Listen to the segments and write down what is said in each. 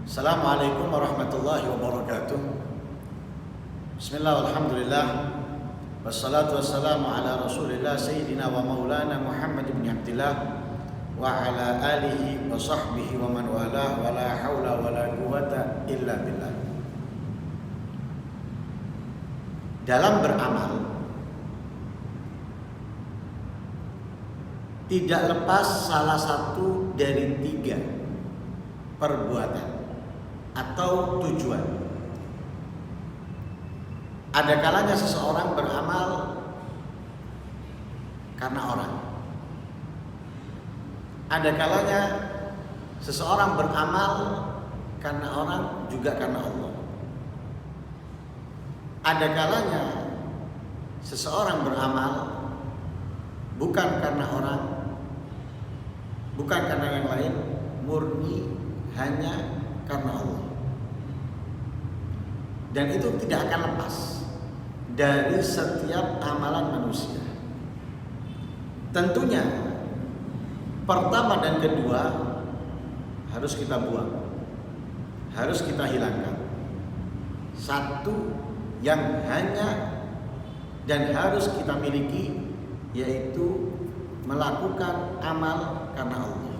Assalamualaikum warahmatullahi wabarakatuh. Bismillah walhamdulillah. Wassalatu wassalamu ala rasulillah Sayyidina wa maulana Muhammad ibn Abdillah wa ala alihi wa sahbihi wa man walah wa la hawla wa la quwata illa billah. Dalam beramal tidak lepas salah satu dari tiga perbuatan atau tujuan. Ada kalanya seseorang beramal karena orang. Ada kalanya seseorang beramal karena orang juga karena Allah. Ada kalanya seseorang beramal bukan karena orang, bukan karena yang lain, murni hanya karena Allah. Dan itu tidak akan lepas dari setiap amalan manusia. Tentunya pertama dan kedua harus kita buang, harus kita hilangkan. Satu yang hanya dan harus kita miliki, yaitu melakukan amal karena Allah.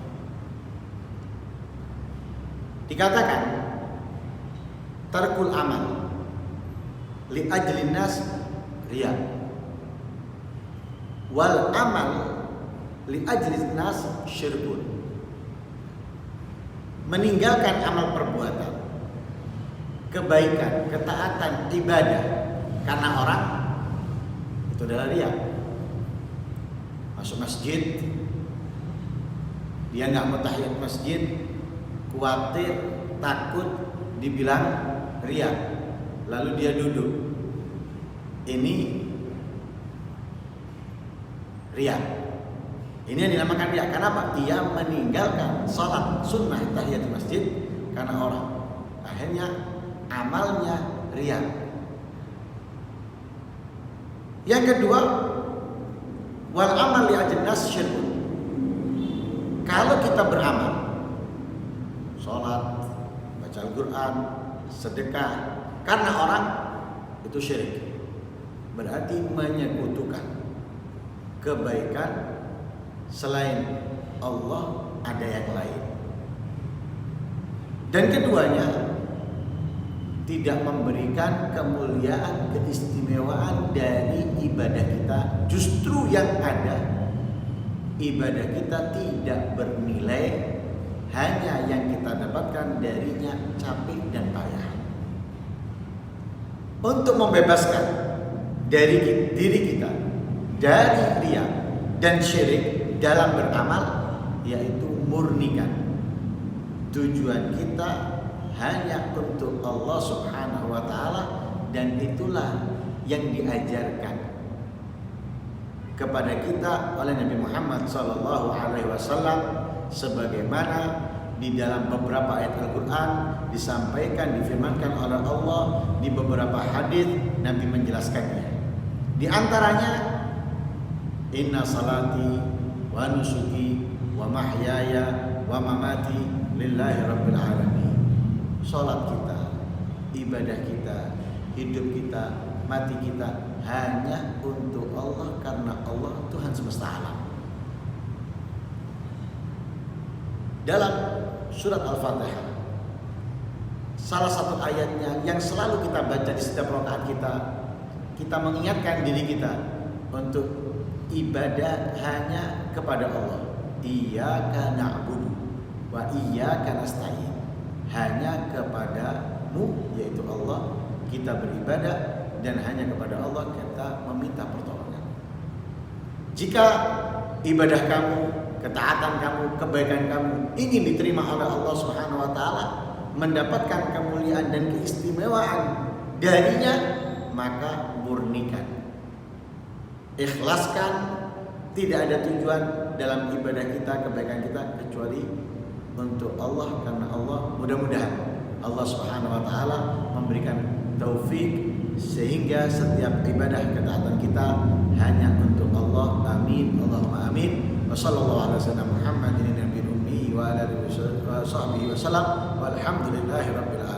Dikatakan tarkul amal li ajlin nas riya, wal amal li ajlin nas syirkun. Meninggalkan amal perbuatan, kebaikan, ketaatan, ibadah karena orang, itu adalah riya. Masuk masjid, dia nggak mau tahiyat masjid, khawatir, takut dibilang riya, lalu dia duduk. Ini riya. Ini yang dinamakan riya. Kenapa? Dia meninggalkan sholat sunnah tahiyatul masjid karena orang. Akhirnya amalnya riya. Yang kedua, wal amal li ajlin nas syirkun. Kalau kita beramal, sholat, baca Al-Quran, sedekah karena orang, itu syirik. Berarti menyekutukan kebaikan selain Allah, ada yang lain. Dan keduanya tidak memberikan kemuliaan, keistimewaan dari ibadah kita. Justru yang ada, ibadah kita tidak bernilai, hanya yang kita dapatkan darinya capek dan payah. Untuk membebaskan dari diri kita dari riya dan syirik dalam beramal, yaitu murnikan tujuan kita hanya untuk Allah Subhanahu wa taala, dan itulah yang diajarkan kepada kita oleh Nabi Muhammad sallallahu alaihi wasallam, sebagaimana di dalam beberapa ayat Al-Quran disampaikan, difirmankan oleh Allah. Di beberapa hadis Nabi menjelaskannya. Di antaranya, inna salati wa nusuki wa mahyaya wa mamati lillahi rabbil alamin. Salat kita, ibadah kita, hidup kita, mati kita hanya untuk Allah, karena Allah Tuhan semesta alam. Dalam surat Al-Fatihah, salah satu ayatnya yang selalu kita baca di setiap rakaat kita mengingatkan diri kita untuk ibadah hanya kepada Allah. Iyyaka na'budu wa iyyaka nasta'in. Hanya kepadamu, yaitu Allah, kita beribadah, dan hanya kepada Allah kita meminta pertolongan. Jika ibadah kamu, ketaatan kamu, kebaikan kamu ingin diterima oleh Allah Subhanahu wa taala, mendapatkan kemuliaan dan keistimewaan darinya, maka murnikan. Ikhlaskan, tidak ada tujuan dalam ibadah kita, kebaikan kita kecuali untuk Allah, karena Allah. Mudah-mudahan Allah Subhanahu wa taala memberikan taufik sehingga setiap ibadah ketaatan kita hanya untuk Allah. Amin, Allahumma amin. Wassallallahu ala sayyidina Muhammadin nabiyil ummi wa ala alihi wa sahbihi wasallam. Walhamdulillahirabbil alamin.